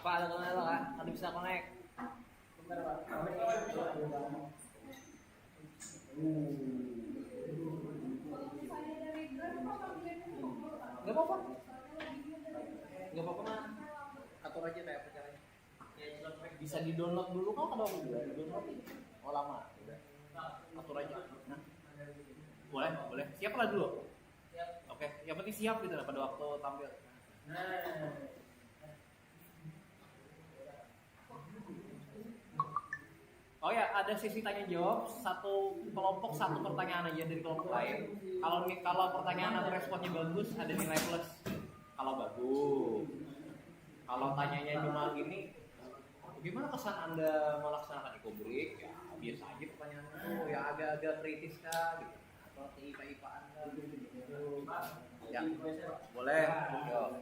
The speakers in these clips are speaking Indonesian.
Apa ada connect lo kan? Ada bisa connect. Gak apa-apa. Gak apa-apa mah. Atur aja kayak apa caranya. Bisa di download dulu kan kalau udah di download. Oh lama. Udah. Atur aja. Nah. Boleh. Siap lah dulu. Oke. Yang penting siap gitu lah pada waktu tampil. Oh ya, ada sesi tanya jawab, satu kelompok satu pertanyaan aja dari kelompok lain. Kalau pertanyaan atau responnya bagus, ada nilai plus. Kalau bagus. Kalau tanyanya cuma gini, gimana kesan Anda melaksanakan ekobrik? Ya biasa aja pertanyaannya tuh, ya agak-agak kritis kah gitu. Atau IPA Anda gitu. Ya, boleh. Yo.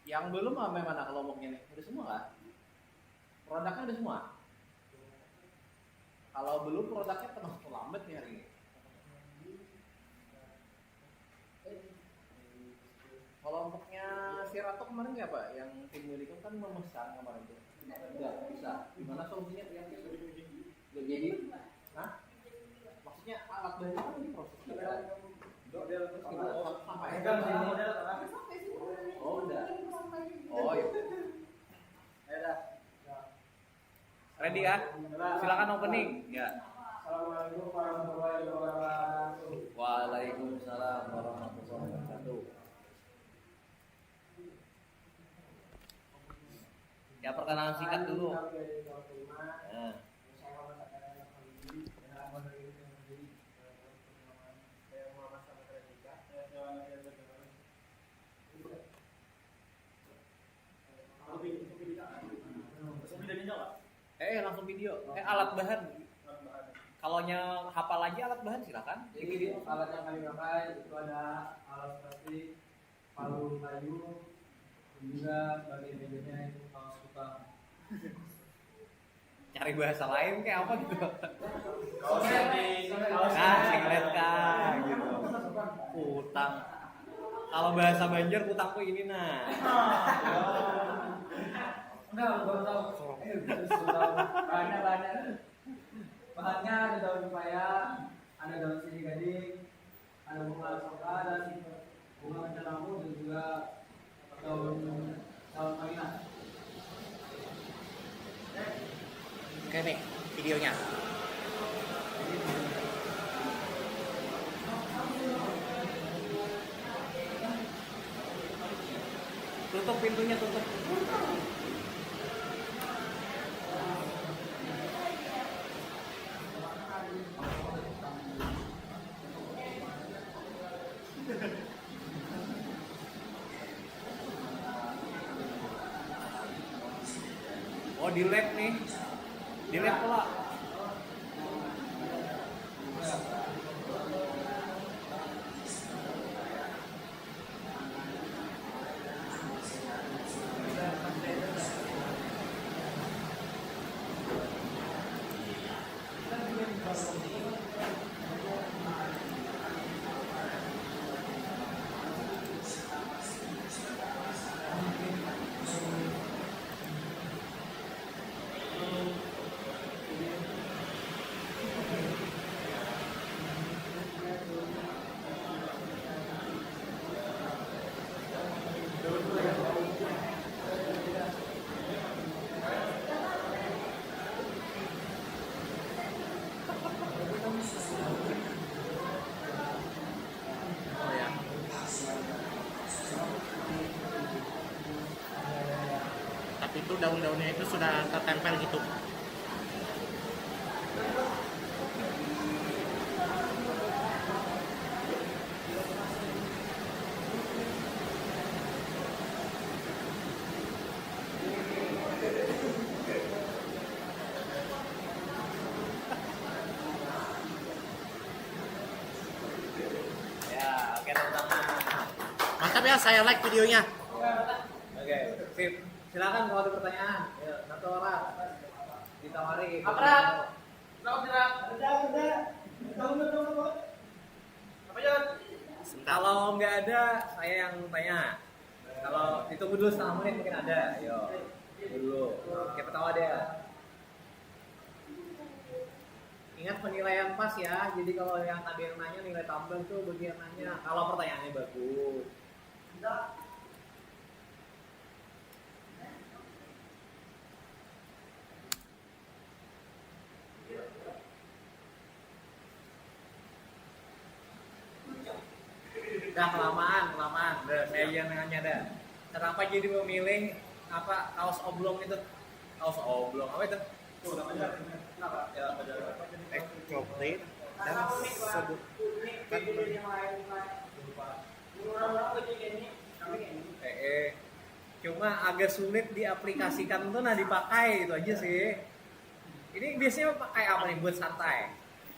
Yang belum sampai mana kelompoknya nih? Udah semua kan? Produknya udah semua? Kalau belum produknya termasuk lambat nih hari ini. Kelompoknya si Ratu kemarin nggak Pak? Yang tim Wilicom kan memesan kemarin tuh. Nggak bisa. Gimana solusinya? Nggak jadi? Hah? Maksudnya alat bahannya kan ini proses kita. Sampai oh udah. Oh iya. Ayo dah. Ready ya? Silakan opening. Ya. Assalamualaikum warahmatullahi wabarakatuh. Waalaikumsalam warahmatullahi wabarakatuh. Ya perkenalan singkat dulu. Nah. Langsung video. Alat bahan. Kalau hafal aja alat bahan silakan. Jadi alat yang kami pakai itu ada alat seperti palu kayu, dan juga sebagai medianya itu kaos kutang. Cari bahasa lain kayak apa gitu. Singlet kah gitu. Kutang. Kalau bahasa Banjar kutang tuh ini nah. Enggak, baru tahu. Banyak. Bahannya ada daun pepaya, ada daun sirih gading, ada bunga asoka, dan bunga kencanamu, dan juga daun marina. Oke nih videonya. Tutup pintunya, tutup. Oh di lab nih, di lab pula. daun-daunnya itu sudah tertempel gitu. Ya, oke teman-teman. Mantap ya, saya like videonya. Oke, sip. Silakan kalau ada pertanyaan. Ya, satu orang ditawari. Aprak. Apa ya? Kalau nggak ada, saya yang tanya. Kalau ditunggu dulu setengah menit mungkin ada. Ayo, tunggu dulu. Oke, pertama dia. Ingat penilaian pas ya. Jadi kalau yang tadi yang nanya nilai tambah tuh bagi yang nanya. Kalau pertanyaannya bagus. Udah kelamaan. Udah, saya yang nanya dah. Kenapa jadi memilih apa kaos oblong itu? Kaos oblong apa itu? Coklat dan sebut kan cuma agak sulit diaplikasikan tuh nah dipakai itu aja sih. Ini biasanya pakai apa nih buat santai?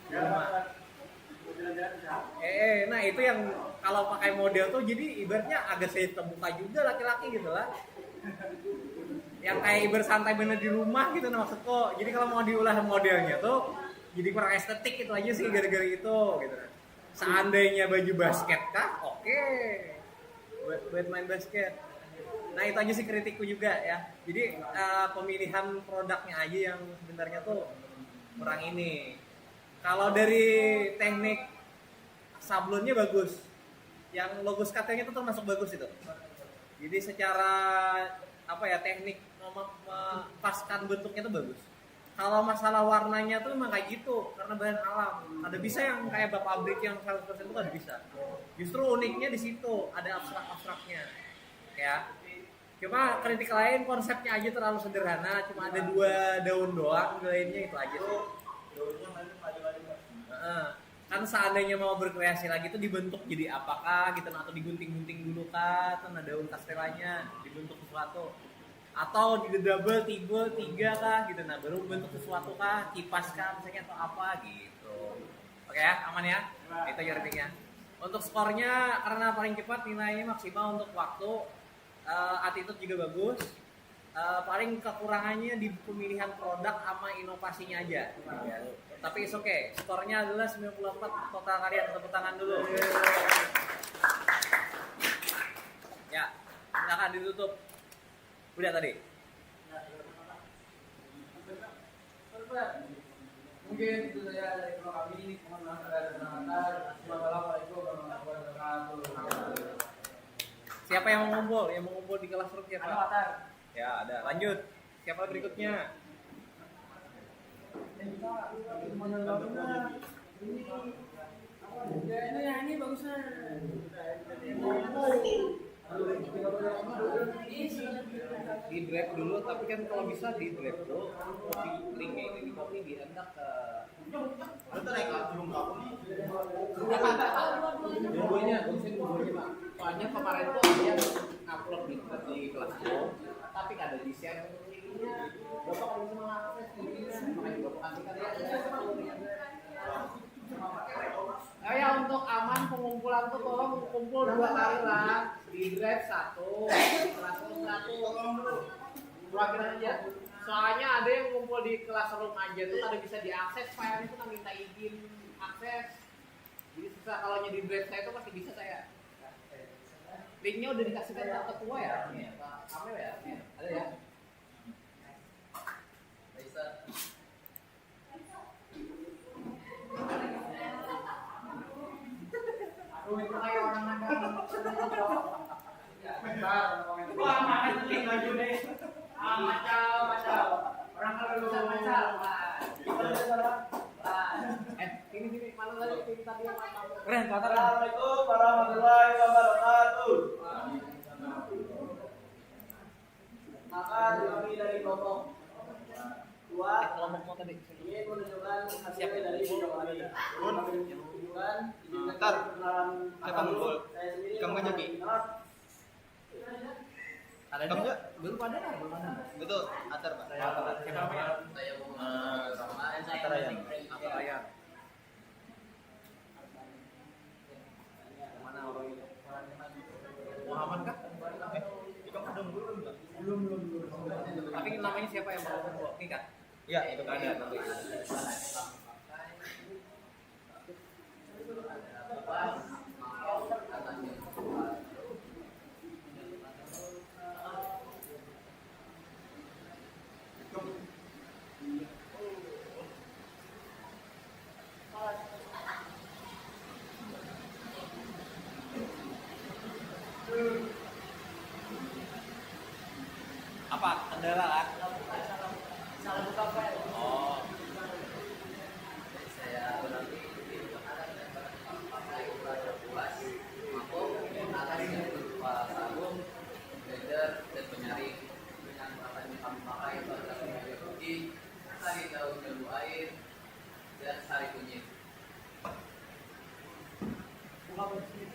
Di rumah. Nah itu yang kalau pakai model tuh jadi ibaratnya agak saya terbuka juga laki-laki gitu lah. Yang kayak bersantai bener di rumah gitu nah maksudku. Jadi kalau mau diulah modelnya tuh jadi kurang estetik itu aja sih gara-gara itu gitu. Seandainya baju basket kah? Oke. Buat main basket. Nah itu aja sih kritikku juga ya. Jadi pemilihan produknya aja yang sebenarnya tuh kurang ini. Kalau dari teknik sablonnya bagus. Yang logo skatenya itu termasuk bagus itu. Jadi secara apa ya teknik mempaskan bentuknya itu bagus. Kalau masalah warnanya tuh memang kayak gitu karena bahan alam. Ada bisa yang kayak pabrik yang 100% itu ada bisa. Justru uniknya di situ ada abstrak-abstraknya. Ya. Cuma kritik lain konsepnya aja terlalu sederhana, cuma ada 2 daun doang, lainnya itu aja sih. Kan seandainya mau berkreasi lagi itu dibentuk jadi apakah gitu atau digunting-gunting dulu kah atau ada daun kastelanya dibentuk sesuatu atau di double tiga kah gitu nah baru bentuk sesuatu kah kipas kah misalnya atau apa gitu. Oke ya aman ya itu kritiknya. Untuk skornya karena paling cepat nilainya maksimal untuk waktu attitude juga bagus. Paling kekurangannya di pemilihan produk sama inovasinya aja ya. Tapi it's okay, skornya adalah 94 total kalian, tepuk tangan dulu ya, silakan ditutup udah tadi Mungkin itu saja dari kami. Mohon maaf ada kesalahan. Wassalamualaikum warahmatullahi wabarakatuh. siapa yang mau ngumpul di kelas room siapa? Ya ada, lanjut siapa berikutnya? Ini bagusnya. Di draft dulu, tapi kan kalau bisa di draft dulu kopi linknya ini di copy diendak ke dua-duanya bagusnya Pak. Soalnya kemarin tuh ada yang upload di kelas Zoom tapi nggak ada di share bapak kalau bisa mengakses makanya bapak kasihkan ya untuk aman pengumpulan tuh tolong kumpul 2 kali lah di drive 1 di kelas room 1 kurangin aja soalnya ada yang kumpul di kelas room aja tuh ada bisa diakses filenya tuh minta izin akses jadi susah kalau di drive saya tuh masih bisa saya linknya udah dikasihkan ke ketua ya ini ya Pak Amel ya ini, ada ya bisa rumit kayak orang nangka wah makan link baju deh macam orang kalau bisa macam ini mana lagi ini tadi yang keren kata Assalamualaikum warahmatullahi wabarakatuh. Maka Pertama kami dari kelompok dua Kelompok mau tadi. ingin menunjukkan Siap. hasil dari video kami. Kami tunjukkan izinkan Ntar. perkenalan Kapan gol? saya sendiri. Kamu Muhammad joki? Inat. Ada Kamu enggak? Belum ada lah, belum ada. Betul, Atar Pak. Siapa namanya? Atar Ayam. Atar Ayam. Mana orang itu? Muhammad kah? Kamu udah belum Pak? Belum. Tapi namanya siapa yang mau Oke kan? Iya, itu Nggak ada. Apa? Kendala kan? Salah buka file. Oh. Saya ulangi pakai bahasa puas, mabuk, alasnya berupa sabun, blender, dan penyaring dengan bahan yang kami pakai pada media putih, sari daun jambu air, dan sari kunyit. Buka bersih.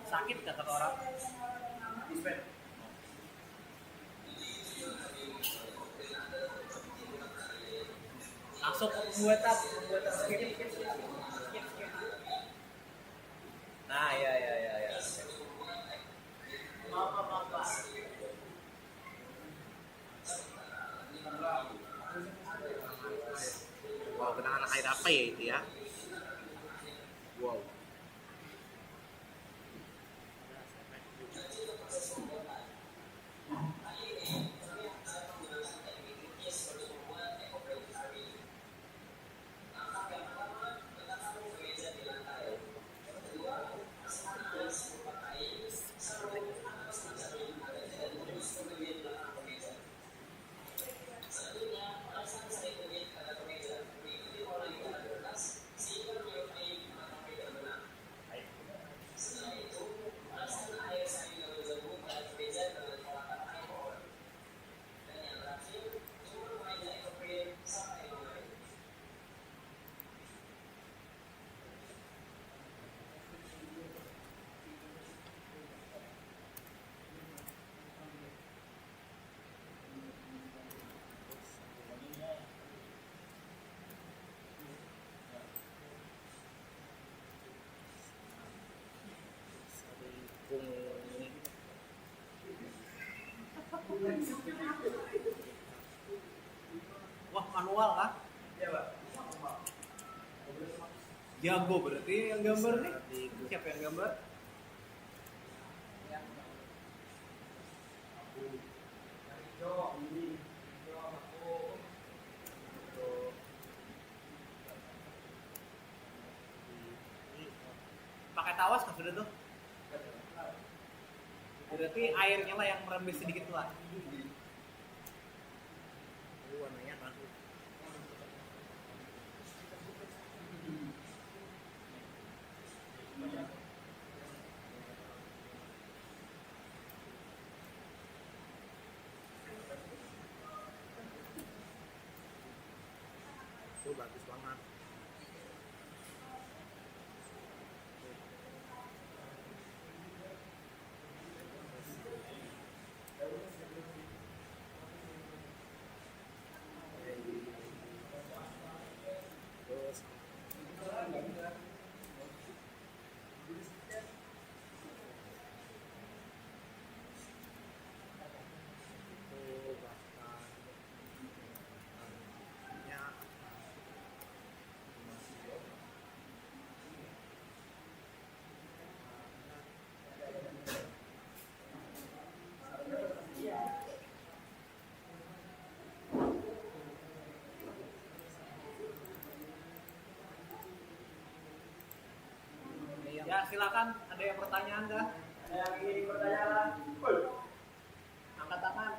Sakit kata orang. Langsung ke pembuatan skip. Nah, ya. Maaf. Wow, genangan air apa ya itu ya? Wow. Wah, manual kah? Iya, Pak. Jago berarti yang gambar nih. Siapa yang gambar? Pakai tawas kan sudah tuh? Berarti airnya lah yang merembes sedikit lah. Warnanya kan. Itu bagus banget. Terus itu bahkan silakan. Ada yang pertanyaan kah? Ada yang ingin bertanya? Angkat tangan.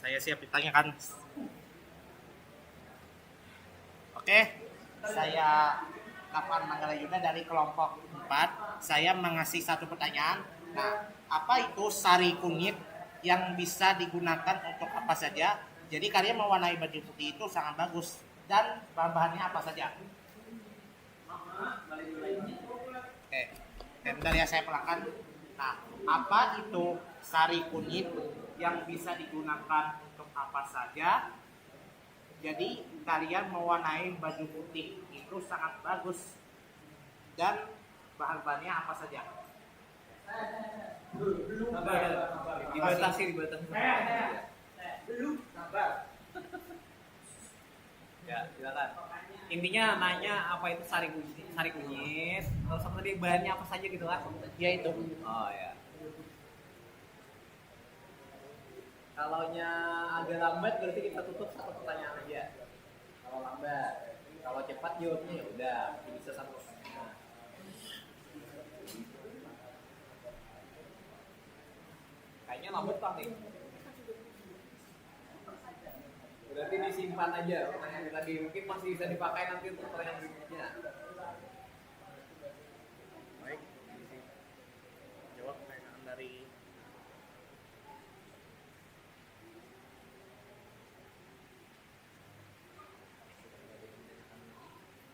Saya siap ditanyakan. Oke, saya Kapan Manggala Yuda dari kelompok 4. Saya mengasih satu pertanyaan. Nah, apa itu sari kunyit yang bisa digunakan untuk apa saja? Jadi kalian mewarnai baju putih itu sangat bagus. Dan bahan-bahannya apa saja? Oke, dan bentar ya saya pelangkan. Nah, apa itu sari kunyit yang bisa digunakan untuk apa saja? Jadi kalian mewarnai baju putih itu sangat bagus. Dan bahan-bahannya apa saja? Dibatasi. Belum sabar. Ya, silakan. Intinya nanya apa itu sari kunyit, terus apa tadi bahannya apa saja gitu kan? Ya itu. Oh ya. Kalaunya agak lambat berarti kita tutup satu pertanyaan aja. Kalau lambat, kalau cepat jawabnya ya udah bisa satu pertanyaan. Kayaknya lambat Pak nih. Berarti disimpan aja pertanyaan tadi, mungkin masih bisa dipakai nanti untuk pertanyaan berikutnya. Baik. Jawab pertanyaan dari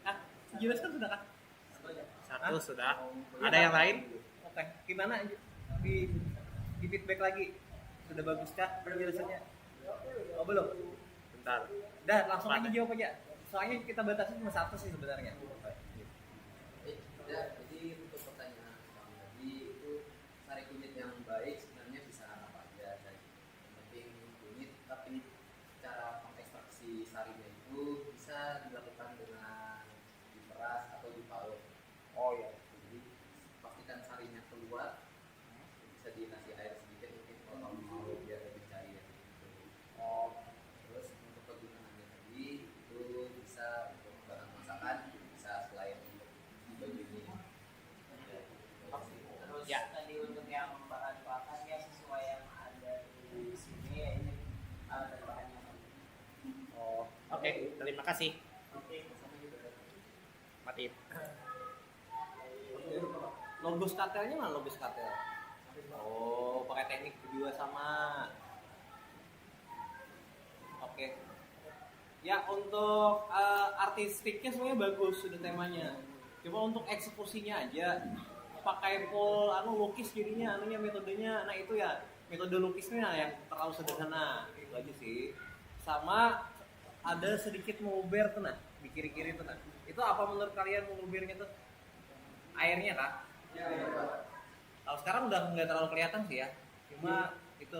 Nah, jelaskan sudah kan? satu sudah. Ada yang lain? Oke, gimana di feedback lagi? Sudah baguskah penjelasannya? Oh belum? Bentar. Dah, langsung aja jawab aja. Soalnya kita batasi cuma satu sih sebenarnya. Jadi untuk pertanyaan Bang tadi itu sari kunyit yang baik sebenarnya bisa apa aja dan yang penting kunyit, tapi cara mengekstraksi sarinya itu bisa dilakukan dengan diperas atau diparut. Oh ya. Jadi pastikan sarinya keluar, bisa dikasih air sedikit mungkin kalau kamu mau biar lebih cair gitu. Oh, Terus untuk kegunaannya tadi itu bisa untuk bahan masakan, bisa selain untuk di baju ini. Terus Ya. tadi untuk yang bahan pakan ya sesuai yang ada di sini ya ini ada bahannya. Oh, oke. Terima kasih. Matiin. logo kartelnya mana logo kartel? Oh, pakai teknik juga sama. Oke. Ya untuk artistiknya semuanya bagus sudah temanya. Cuma untuk eksekusinya aja pakai pol lukis jadinya metodenya itu ya metode lukisnya yang terlalu sederhana itu aja sih. Sama ada sedikit menguber tuh nah di kiri-kiri tuh nah. Itu apa menurut kalian mengubernya tuh? Airnya kah? Kalau sekarang udah nggak terlalu kelihatan sih ya. Cuma itu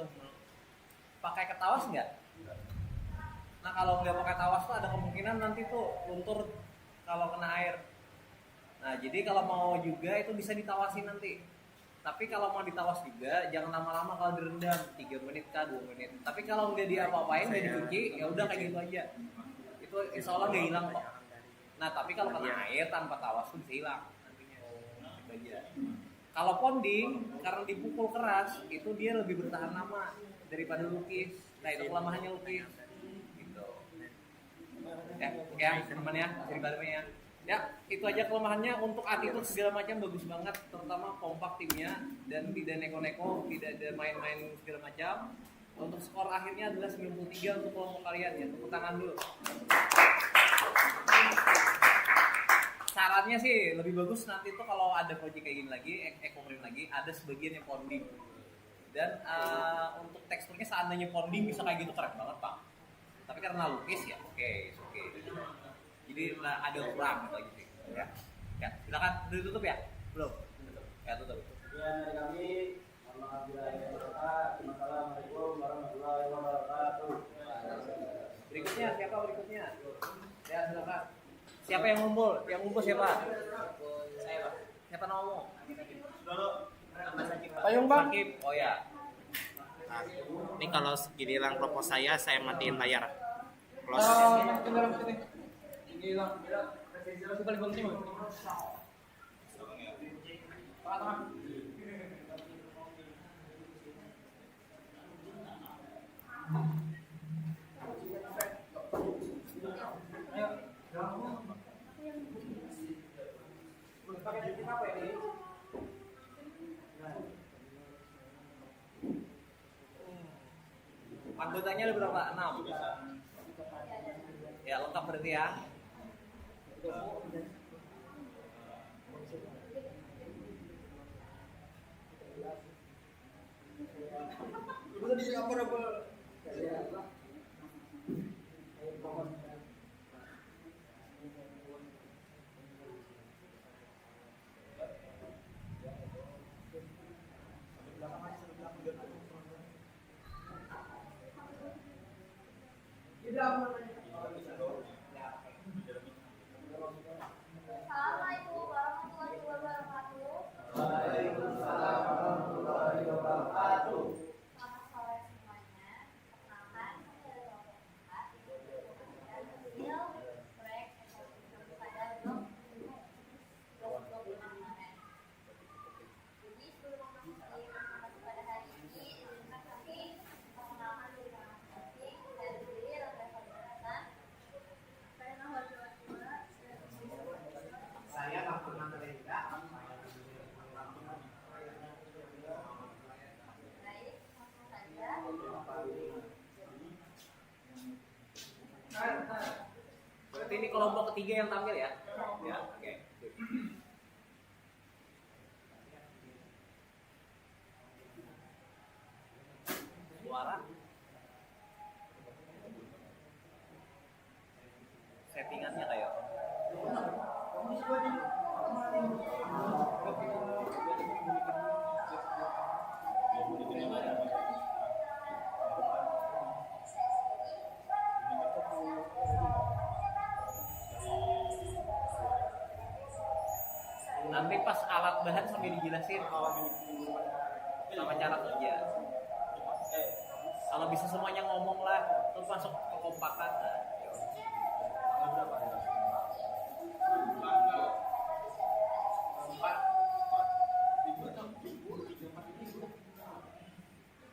pakai ketawas nggak? Nah kalau nggak pakai tawas tuh ada kemungkinan nanti tuh luntur kalau kena air. Nah jadi kalau mau juga itu bisa ditawasin nanti. Tapi kalau mau ditawas juga jangan lama-lama kalau direndam 3 menit kah 2 menit. Tapi kalau nggak diapa-apain nggak dicuci ya udah kayak gitu aja. Itu insya Allah nggak hilang kok. Nah tapi kalau kena air tanpa tawas tuh bisa hilang nantinya. Itu aja. Kalau ponding karena dipukul keras itu dia lebih bertahan lama daripada lukis. Nah itu kelemahannya lukis. Gitu. Ya teman-teman ya, jadi ya. Ya, itu aja kelemahannya. Untuk attitude segala macam bagus banget, terutama kompak timnya dan tidak neko-neko, tidak ada main-main segala macam. Untuk skor akhirnya adalah 93 untuk kelompok kalian ya. Tepuk tangan dulu. Sarannya sih lebih bagus nanti tuh kalau ada project kayak gini lagi, ekonomi lagi, ada sebagian yang ponding. Dan untuk teksturnya seandainya ponding bisa kayak gitu keren banget Pak. Tapi karena lukis ya oke. Jadi ada kurang lagi sih. Ya, silakan ditutup ya? Belum. Ya tutup. Sekian dari kami. Assalamualaikum warahmatullahi wabarakatuh. Berikutnya siapa berikutnya? Ya silakan. Siapa yang ngumpul? Yang ngumpul siapa? Saya Pak. Siapa namamu? Nama Sakib Pak. Payung Bang. Oh ya. Nah, ini kalau giliran propos saya matiin layar. Close. Masukin dalam sini. Hilang, presisi lo paling penting. Tengah-tengah. Ayo. Pakai jepit apa ini? Anggotanya ada berapa? 6. Ya lengkap berarti ya. Bisa di apa? Assalamualaikum warahmatullahi wabarakatuh. Waalaikumsalam warahmatullahi wabarakatuh. Selamat sore semuanya. Perkenalkan, saya adalah kelompok 4 itu merupakan beliau proyek ekonomi pada blok 26 kemarin. Jadi sebelum memasuki presentasi pada hari ini, izinkan kami perkenalkan diri masing-masing. Saya sendiri Raffi Fauzan. Saya nomor 22. Saya Bang Mahendra. Baik, langsung saja. Berarti ini kelompok ketiga yang tampil ya? Ya, oke. Suara. Settingannya kayak. Nanti pas alat bahan sambil dijelasin sama cara kerja. Kalau bisa semuanya ngomong lah, terus masuk kekompakan.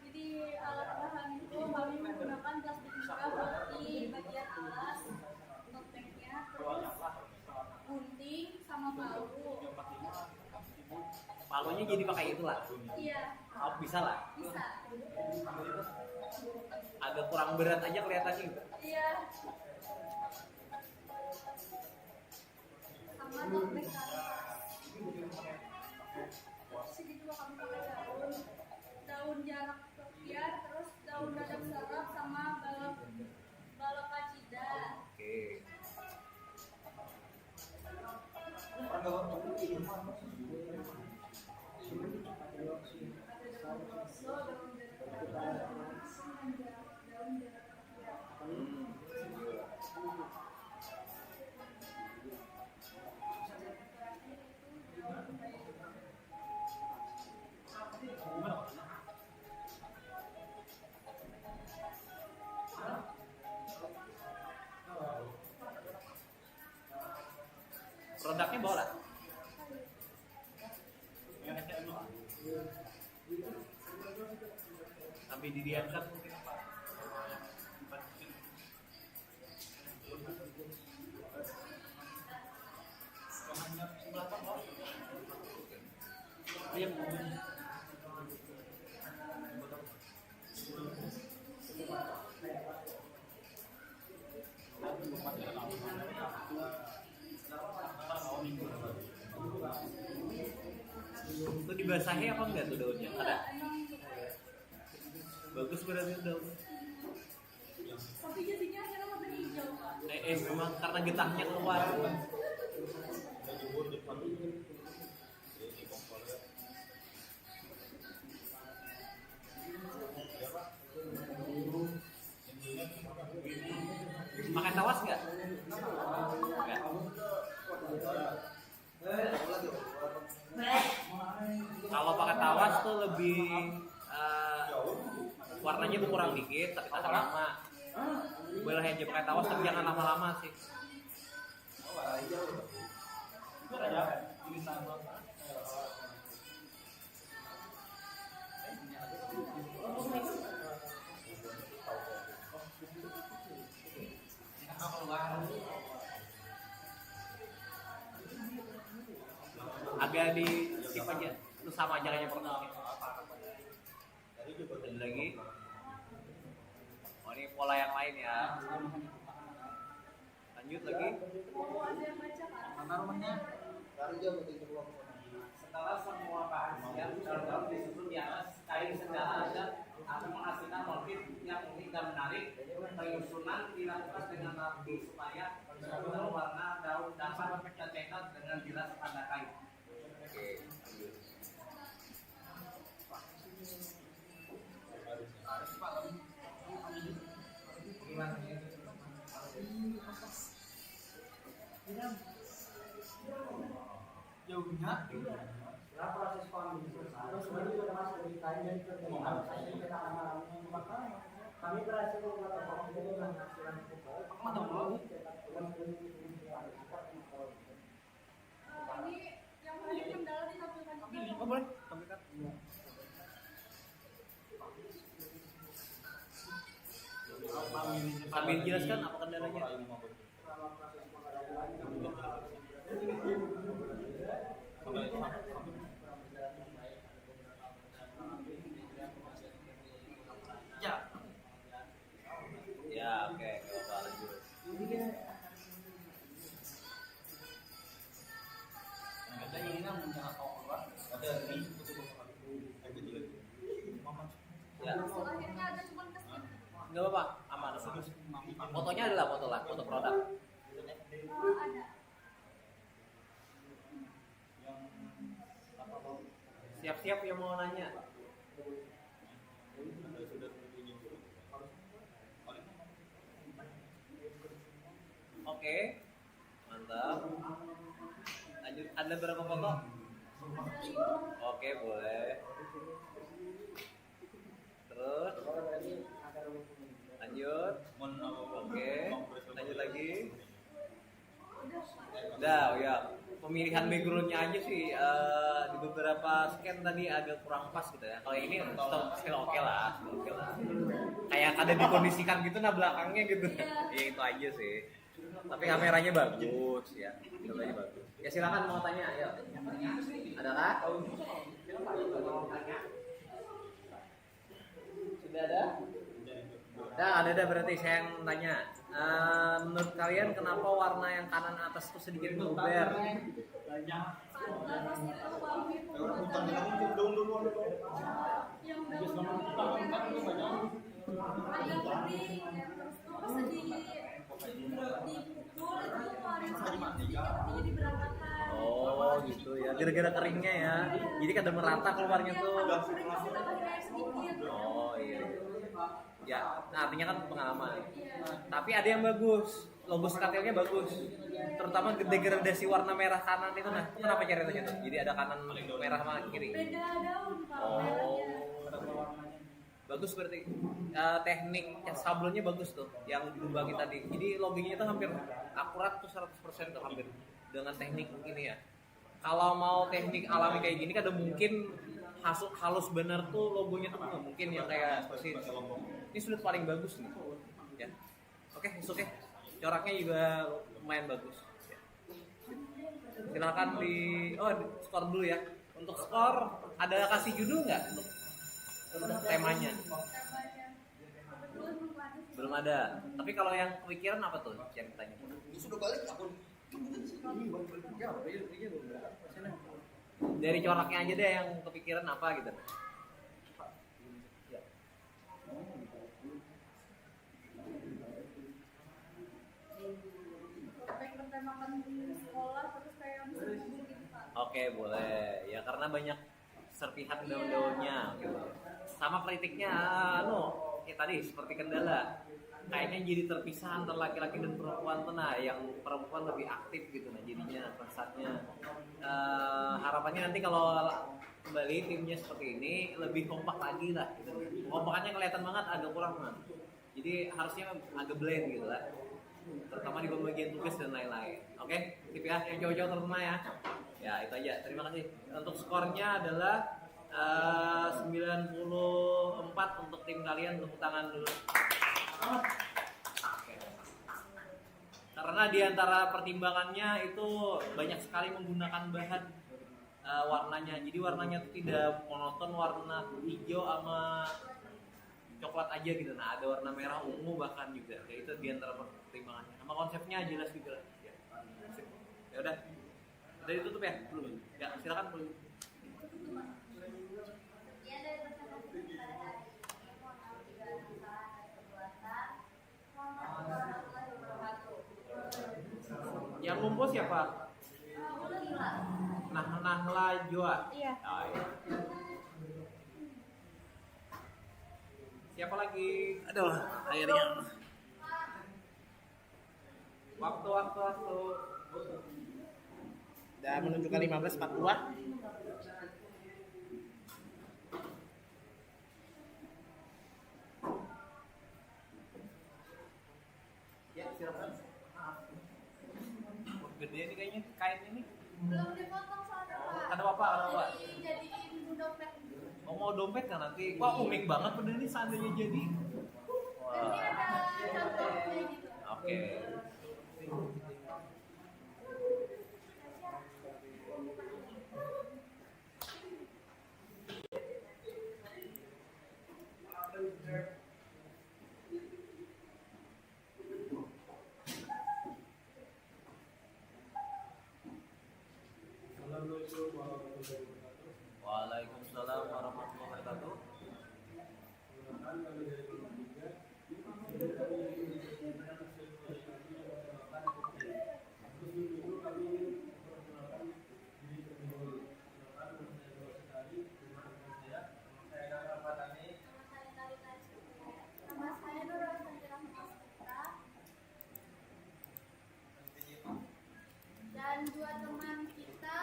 Jadi alat bahan itu kami menggunakan plastik mica di bagian alas, topengnya, terus gunting sama palu. Palunya jadi pakai itu lah. Iya, Oh, bisa lah. bisa. Agak kurang berat aja kelihatannya gitu. Iya. Sama topeng kanvas. Sini juga kami pakai daun jarak kopiar, terus daun dadap serap sama balok kacida. Oke. Produknya bawa lah. Sampai didiamkan mungkin apa? Iya. Itu dibasahi apa enggak tuh daunnya? Ada. Bagus berarti daun. Tapi jadinya akhirnya warna hijau, Pak. Memang karena getahnya keluar. Makan tawas nggak? Nggak. Kalau pakai tawas tuh lebih warnanya berkurang dikit tapi tahan lama. Boleh aja pakai tawas tapi jangan lama-lama sih. Agak di skip aja, itu sama aja kayaknya protokolnya. Ada lagi. Oh ini pola yang lain ya. Lanjut lagi. Mana rumahnya? Setelah semua bahan siap, dalam disusun di atas kain secara adat akan menghasilkan motif yang unik dan menarik. Penyusunan dilakukan dengan rapi supaya seluruh warna daun dapat tercetak dengan jelas pada kain. Oke, lanjut. Jauhnya. Setelah proses pengambilan selesai, semuanya sudah masuk di kain dan terkenal. Saya kita akan mengalami maka kami berhasil membuat ekonomi dengan hasil pupuk. Ini yang paling kendala ditampilkan juga. Oh boleh, tampilkan. Sambil jelaskan apa kendalanya. Ya. Ya, oke, coba lanjut. Ada ini namun jangan kau keluar. Ada ini. Ya, Hasil akhirnya ada cuma kesini. nggak apa-apa, aman. Fotonya adalah foto lah, foto produk. Ada. Siap-siap yang mau nanya. Oke, mantap. Lanjut, ada berapa foto? Oke, boleh. Terus, lanjut. Oke, lanjut lagi. Udah, oh ya. Pemilihan backgroundnya aja sih di beberapa scan tadi agak kurang pas gitu ya. Kalau ini still oke lah, still oke lah. Kayak ada dikondisikan gitu nah belakangnya gitu. Ya itu aja sih. Tapi kameranya bagus ya, kameranya bagus. Ya silakan mau tanya, ayo. Ada kah? Sudah ada? Nah, ada berarti saya yang tanya. Menurut kalian kenapa warna yang kanan atas itu sedikit luber? Yang agak kering, terus tuh pas dipukul itu keluarin sedikit jadi berantakan. Oh gitu ya, gara-gara keringnya ya. Jadi kada merata keluarnya tuh. Kalau sering pasti tambahin air sedikit. Oh iya. Ya, nah artinya kan pengalaman. Tapi ada yang bagus, logo skatilnya bagus. Terutama degradasi warna merah kanan itu nah. Itu kenapa ceritanya tuh? Jadi ada kanan merah sama kiri. Beda daun Pak Oh. merahnya. Bagus berarti. Teknik sablonnya bagus tuh yang dilubangin tadi. Jadi logonya itu hampir akurat tuh 100% tuh hampir dengan teknik ini ya. Kalau mau teknik alami kayak gini kan ada mungkin halus bener tuh logonya tuh nggak mungkin yang kayak seperti ini sudah paling bagus nih ya. Oke, oke. Coraknya juga lumayan bagus ya. Silakan di skor dulu ya. Untuk skor ada kasih judul nggak untuk temanya? Belum ada. Tapi kalau yang kepikiran apa tuh ceritanya? Sudah balik aku. Dari coraknya aja deh yang kepikiran apa gitu. Ya. Kayak bertemakan di sekolah terus kayak bisa gitu Pak. Oke, boleh. Ya karena banyak serpihan daun-daunnya gitu. Sama kritiknya ya tadi seperti kendala. Kayaknya jadi terpisah antara laki-laki dan perempuan tuh nah yang perempuan lebih aktif gitu nah jadinya rasanya harapannya nanti kalau kembali timnya seperti ini lebih kompak lagi lah gitu. Kompakannya kelihatan banget agak kurang nah. Jadi harusnya agak blend gitu lah. terutama di pembagian tugas dan lain-lain. Oke, sip ya, yang jauh-jauh terutama ya. Ya itu aja. Terima kasih. Untuk skornya adalah 94 untuk tim kalian. Tepuk tangan dulu. Oke. Karena di antara pertimbangannya itu banyak sekali menggunakan bahan warnanya. Jadi warnanya itu tidak monoton, warna hijau sama coklat aja gitu. Nah, ada warna merah, ungu bahkan juga. Ya itu di antara pertimbangannya. Nama konsepnya jelas juga. Ya. Ya udah. Udah ditutup ya? Belum. Ya, silakan belum. Sekian dari presentasi pada hari ini. Mohon maaf jika ada kesalahan dan perbuatan. Mohon warahmatullahi wabarakatuh. Yang ngumpul siapa? Gila. Nahla Joa. Iya. Oh, iya. Siapa lagi? Aduh, akhirnya. Waktu. Dan menunjukkan 15.42. Ya, silakan. Gede nih kayaknya kain ini. Belum dipotong soalnya Pak. Ada apa? Dijadiin dompet. Oh, mau dompet kan nanti? Wah, unik banget bener ini seandainya jadi. Nanti ada contohnya gitu. Oke. Waalaikumsalam warahmatullahi wabarakatuh. Nama saya Nurul Sanjira Putra dan dua teman kita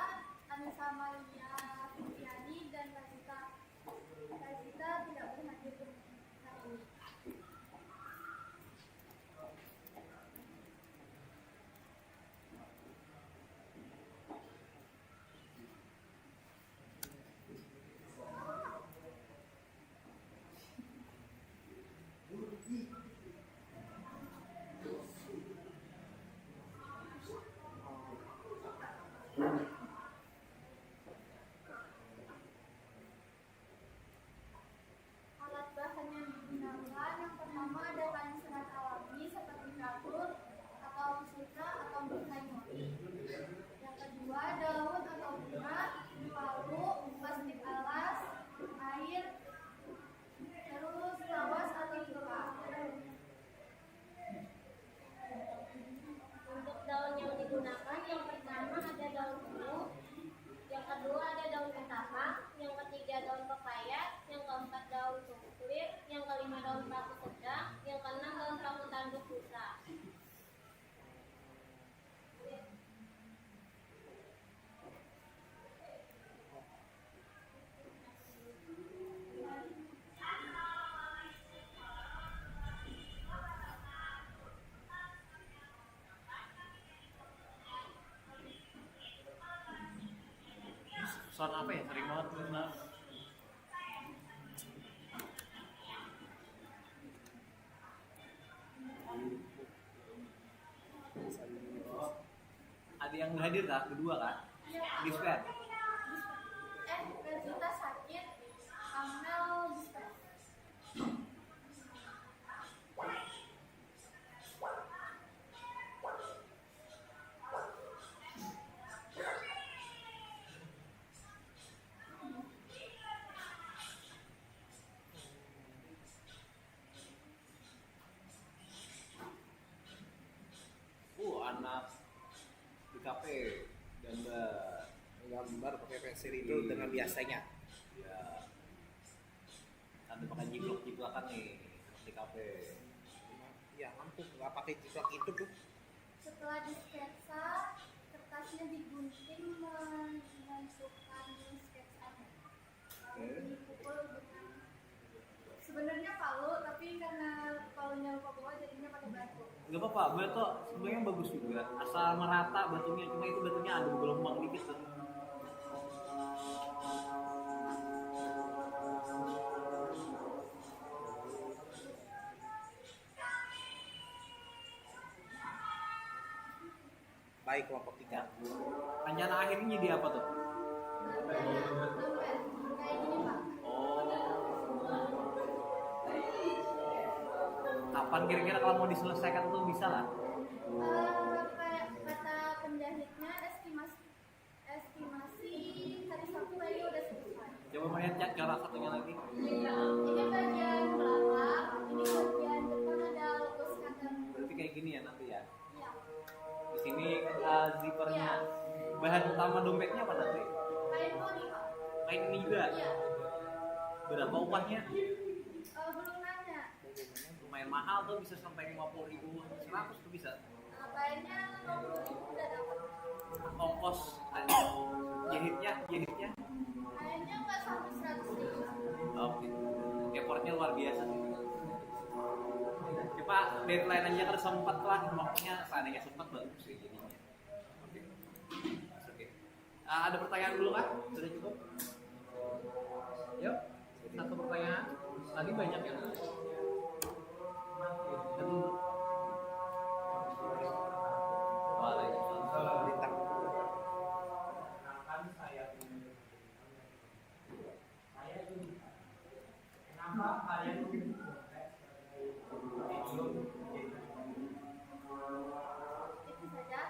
Anissa Malia Fitriani dan Razita. Razita tidak berhadir hari ini. Alat bahan yang digunakan yang pertama ada kain serat alami seperti kapur atau sutra atau kain mori. Yang kedua daun atau bunga, palu, plastik alas, air, terus lawas atau gula. Untuk daun yang digunakan yang pertama ada daun ungu, yang kedua ada daun ketapang, yang ketiga daun pepaya, yang keempat daun sungkulir, yang kelima daun paku sedang, yang keenam daun paku tanduk busa. Sound apa ya? Sering banget tuh. Ada yang nggak hadir kah? Kedua kah? Dispen. Razita sakit, Amel dispen. Anak di kafe Gambar pakai pensil itu dengan biasanya. ya kan pakai jiplak-jiplakan nih di kafe. Ya ampun, nggak pakai jiplak itu tuh. Setelah disketsa, kertasnya digunting menentukan sketsanya. Lalu dipukul dengan sebenarnya palu, tapi karena palunya lupa bawa jadinya pakai batu. Gak apa-apa, batu sebenarnya bagus juga. Asal merata batunya, cuma itu batunya ada gelombang dikit tuh. Baik kelompok 3. Rencana akhirnya jadi apa tuh? Kayak gini Pak. Oh. Kapan kira-kira kalau mau diselesaikan tuh bisa lah? Kayak kata penjahitnya estimasi hari Sabtu kayaknya udah selesai. Coba melihat cara satunya lagi. Iya, ini bagian belakang, ini bagian depan ada logo skandal. Berarti kayak gini ya nanti ya. Iya. Di sini zippernya. Bahan utama dompetnya apa nanti? Kain poni Pak. Kain ini juga. Iya. Berapa upahnya? Belum nanya. Lumayan mahal tuh, bisa sampai 50.000, 100 tuh bisa. Kayaknya 50.000 udah dapat. Ongkos jahitnya. Kayaknya nggak sampai 100.000. Oke. Effortnya luar biasa sih. Coba deadline aja harus sempat lah, makanya seandainya sempat bagus sih jadinya. Oke. Oke. Ada pertanyaan dulu kan? Sudah cukup? Yuk, satu pertanyaan. Tadi banyak ya. Waalaikumsalam. Bintang. Kenapa kalian Itu saja.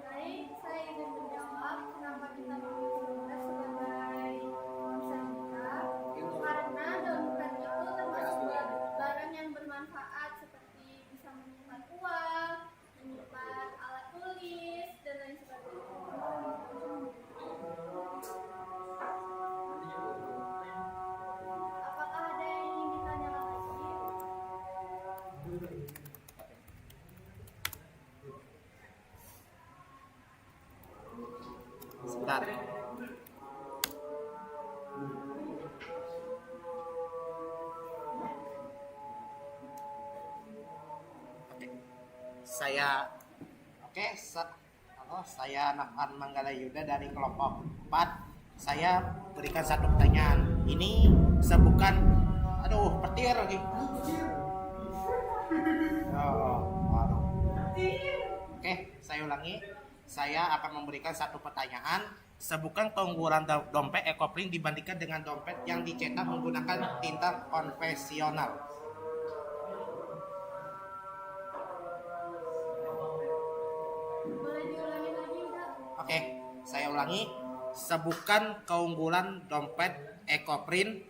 Baik, saya ingin menjawab kenapa kita memilih dompet sebagai ponsel kita. Karena dompet itu termasuk barang yang bermanfaat seperti bisa menyimpan uang, menyimpan alat tulis, dan lain sebagainya. Apakah ada yang ingin ditanyakan lagi? Sebentar. Oke. Saya Nafan Manggala Yuda dari kelompok 4. Saya berikan satu pertanyaan. Ini sebukan petir lagi. Aduh. Oke, saya ulangi. Saya akan memberikan satu pertanyaan. Sebutkan keunggulan dompet EcoPrint dibandingkan dengan dompet yang dicetak menggunakan tinta konvensional. Boleh diulangi lagi enggak? Oke, saya ulangi. Sebutkan keunggulan dompet EcoPrint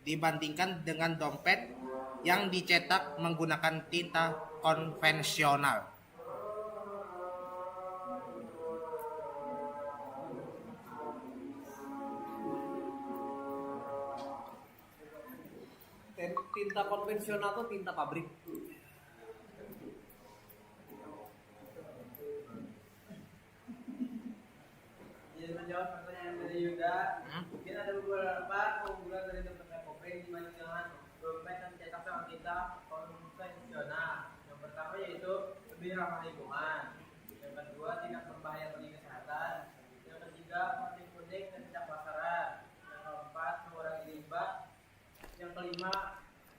dibandingkan dengan dompet yang dicetak menggunakan tinta konvensional. Tinta konvensional tuh tinta pabrik. Jadi menjawab pertanyaan dari Yuda, mungkin ada beberapa keunggulan dari dompet EcoPrint dibanding dengan dompet yang dicetak sama kita konvensional. Yang pertama yaitu lebih ramah lingkungan. Yang kedua tidak berbahaya bagi kesehatan. Yang ketiga masih unik dan tidak pasaran. Yang keempat mengurangi limbah. Yang kelima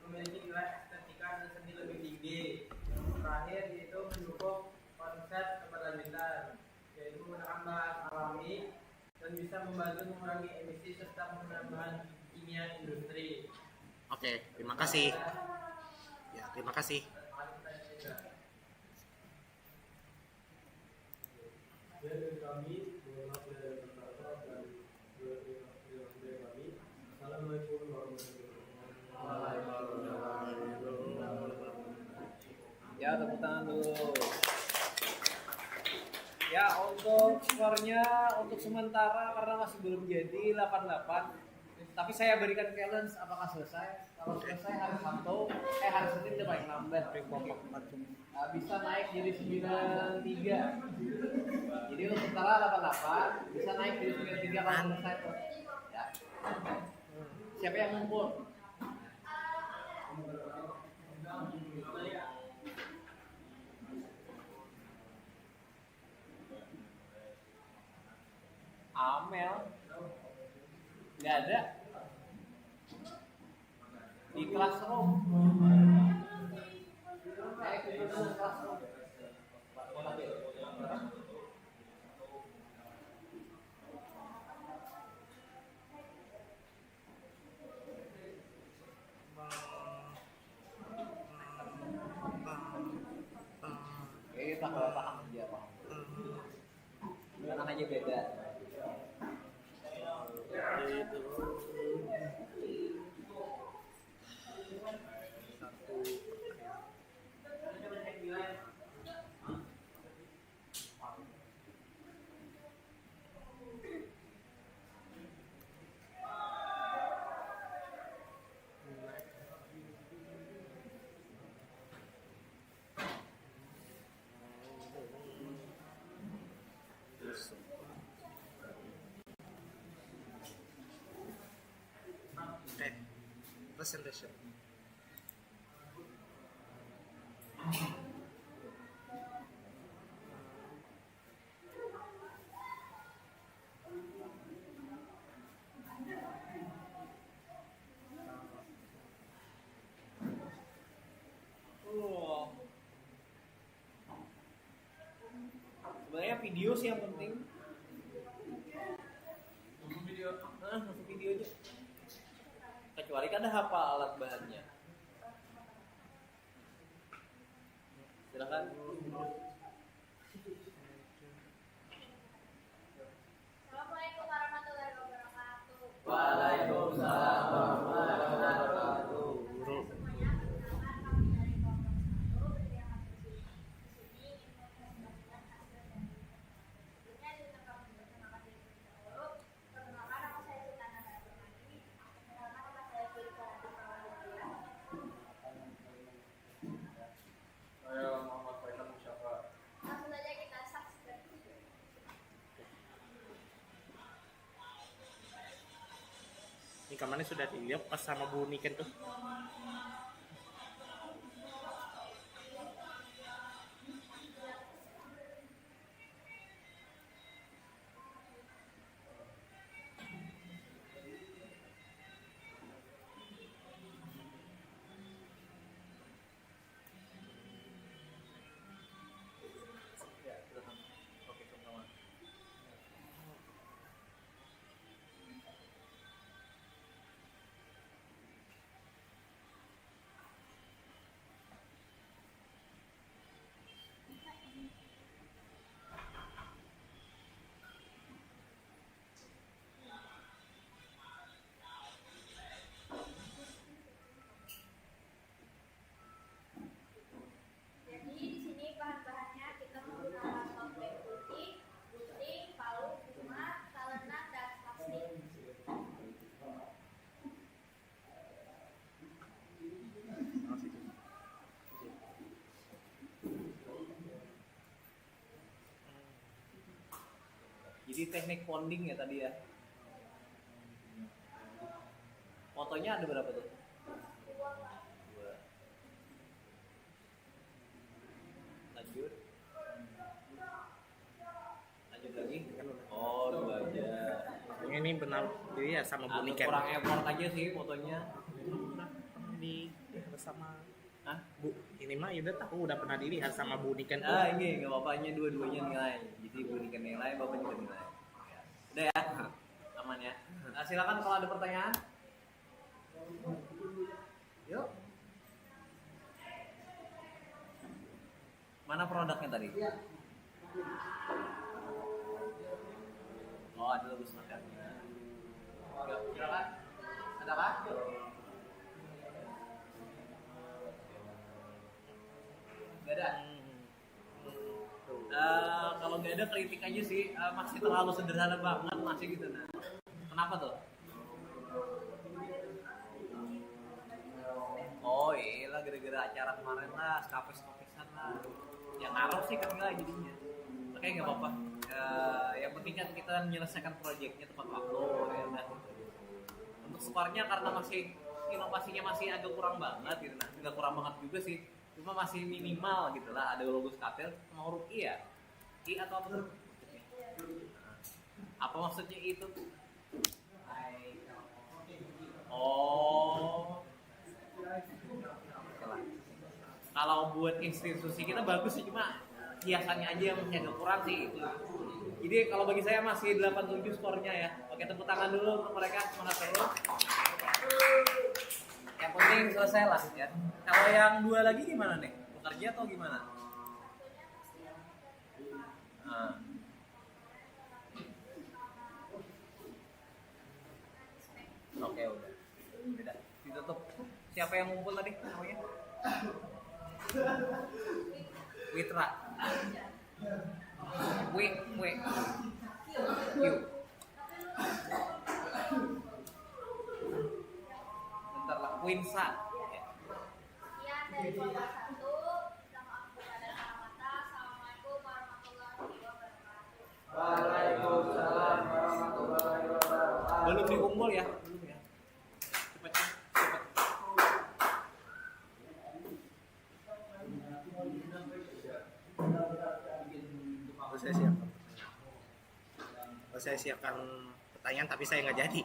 memiliki nilai estetika dan seni lebih tinggi. Yang terakhir yaitu mendukung konsep keberlanjutan, yaitu menggunakan bahan alami dan bisa membantu mengurangi emisi serta menggunakan bahan kimia industri. Oke, terima kasih. Ya, terima kasih. dari kami, mohon maaf dari kata dan dari kami. Assalamualaikum warahmatullahi wabarakatuh. Ya, tepuk tangan dulu. Ya, untuk skornya untuk sementara karena masih belum jadi 88. Tapi saya berikan challenge apakah selesai. Kalau selesai hari Sabtu, hari Senin udah paling lambat. Bisa naik jadi 93. Jadi untuk sementara 88 bisa naik jadi 93 kalau selesai tuh. Ya. Siapa yang ngumpul? di classroom. Classroom. Kita kalau paham aja paham. Jangan aja beda. Okay. Presentation. Sebenarnya video sih yang penting. Masuk video aja. Kecuali kan ada hafal alat bahannya. Silakan. Assalamualaikum warahmatullahi wabarakatuh. Waalaikumsalam warahmatullahi wabarakatuh. Semuanya, perkenalkan kami dari kelompok 1 berdiam di sini ingin mempresentasikan hasil dari sebelumnya di tempat perkenalkan diri dahulu. Perkenalkan nama saya Sultana Darmani. Perkenalkan nama saya Firza Raditya. Saya Muhammad Faisal Musyafa. Langsung saja kita saksikan. Ini kamarnya sudah dilihat pas sama Bu Niken tuh. Ya, silakan. Oke, sama-sama. Jadi di sini bahan-bahannya kita menggunakan topeng putih, gunting, palu, guma, talenan, dan plastik. Jadi teknik ponding ya tadi ya. Fotonya ada berapa tuh? Dua. Lanjut. Lanjut lagi. Oh, 2 aja. Ini benar dia sama Bu Agak Niken. kurang effort aja sih fotonya. Di bersama Hah? Bu, ini mah udah tahu udah pernah dilihat sama Bu Niken tuh. Ah, ini nggak bapaknya dua-duanya nilai. Jadi berikan nilai, bapak juga nilai. Ya. Udah ya, aman ya. Nah, silakan kalau ada pertanyaan. Yuk. Mana produknya tadi? Oh, ada logo standarnya. Yuk, silakan. Ada apa? Gak ada. Kalau nggak ada kritik aja sih, masih terlalu sederhana banget masih gitu. Nah, kenapa tuh? Oh iya, gara-gara acara kemarin lah, skapes-skapesan lah. Yang ngaruh sih kan nilai jadinya. Makanya nggak apa-apa. Yang penting kan kita menyelesaikan proyeknya tepat waktu, ya udah. Untuk skornya karena masih inovasinya masih agak kurang banget gitu, nah nggak kurang banget juga sih. Cuma masih minimal gitu lah, ada logo skapel sama huruf I ya. I atau apa tuh? Apa maksudnya itu? Oh, Kalau buat institusi kita bagus sih, cuma hiasannya aja yang agak kurang sih itu. Jadi kalau bagi saya masih 87 skornya ya. Oke, tepuk tangan dulu untuk mereka, semangat terus. Yang penting selesai lah ya. Kalau yang dua lagi gimana nih? Bekerja atau gimana? Nah. Oke, udah. Beda. Ditutup. Siapa yang ngumpul tadi namanya? Witra. W. Q. Bentar lah. Winsa. Sekian dari kelompok 1. Minta maaf kepada Sang Mata. Assalamualaikum warahmatullahi wabarakatuh. Waalaikumsalam warahmatullahi wabarakatuh. Belum dikumpul ya? Belum ya. Cepet. Saya siapkan pertanyaan tapi saya nggak jadi.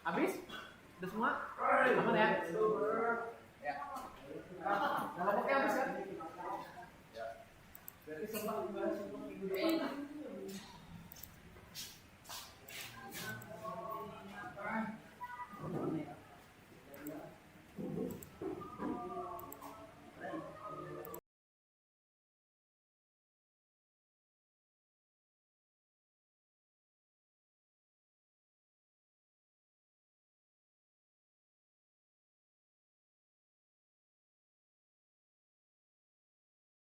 Habis? Udah semua? Aman ya? Ya. Kelompoknya habis kan? Berarti sempat minggu depan.